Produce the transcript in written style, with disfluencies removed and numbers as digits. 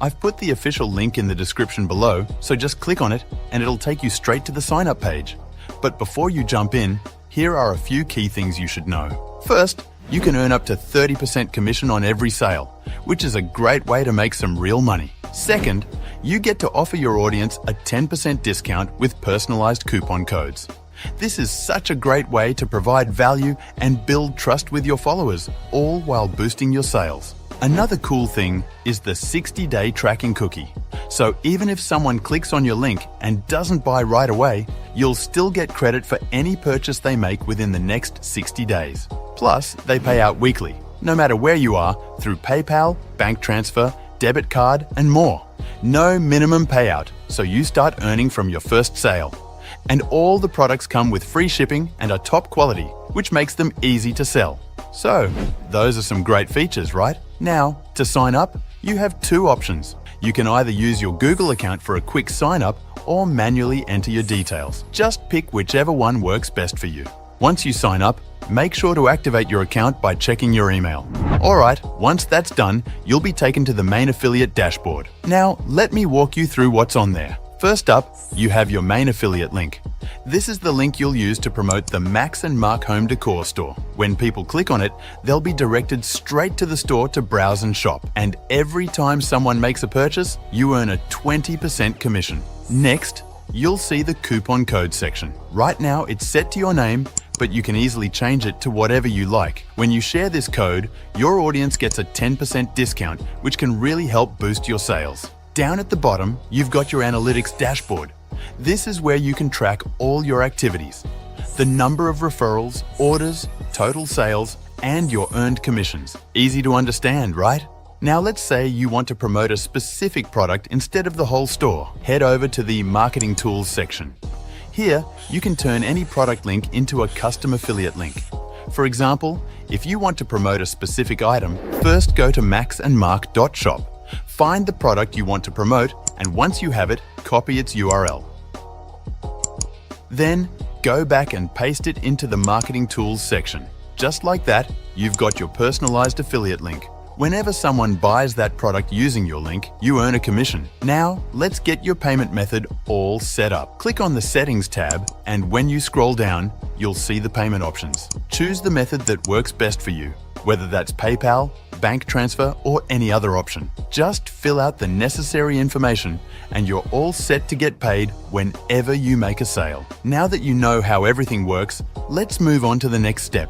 I've put the official link in the description below, so just click on it and it'll take you straight to the sign-up page. But before you jump in, here are a few key things you should know. First, you can earn up to 30% commission on every sale, which is a great way to make some real money. Second, you get to offer your audience a 10% discount with personalized coupon codes. This is such a great way to provide value and build trust with your followers, all while boosting your sales. Another cool thing is the 60-day tracking cookie. So even if someone clicks on your link and doesn't buy right away, you'll still get credit for any purchase they make within the next 60 days. Plus, they pay out weekly, no matter where you are, through PayPal, bank transfer, debit card, and more. No minimum payout, so you start earning from your first sale. And all the products come with free shipping and are top quality, which makes them easy to sell. So, those are some great features, right? Now, to sign up, you have two options. You can either use your Google account for a quick sign up or manually enter your details. Just pick whichever one works best for you. Once you sign up, make sure to activate your account by checking your email. Alright, once that's done, you'll be taken to the main affiliate dashboard. Now, let me walk you through what's on there. First up, you have your main affiliate link. This is the link you'll use to promote the Max&Mark Home Decor Store. When people click on it, they'll be directed straight to the store to browse and shop. And every time someone makes a purchase, you earn a 20% commission. Next, you'll see the coupon code section. Right now, it's set to your name, but you can easily change it to whatever you like. When you share this code, your audience gets a 10% discount, which can really help boost your sales. Down at the bottom, you've got your analytics dashboard. This is where you can track all your activities, the number of referrals, orders, total sales, and your earned commissions. Easy to understand, right? Now let's say you want to promote a specific product instead of the whole store. Head over to the Marketing Tools section. Here, you can turn any product link into a custom affiliate link. For example, if you want to promote a specific item, first go to maxandmark.shop. Find the product you want to promote, and once you have it, copy its URL. Then, go back and paste it into the Marketing Tools section. Just like that, you've got your personalized affiliate link. Whenever someone buys that product using your link, you earn a commission. Now, let's get your payment method all set up. Click on the Settings tab, and when you scroll down, you'll see the payment options. Choose the method that works best for you, whether that's PayPal, bank transfer, or any other option. Just fill out the necessary information and you're all set to get paid whenever you make a sale. Now that you know how everything works, let's move on to the next step.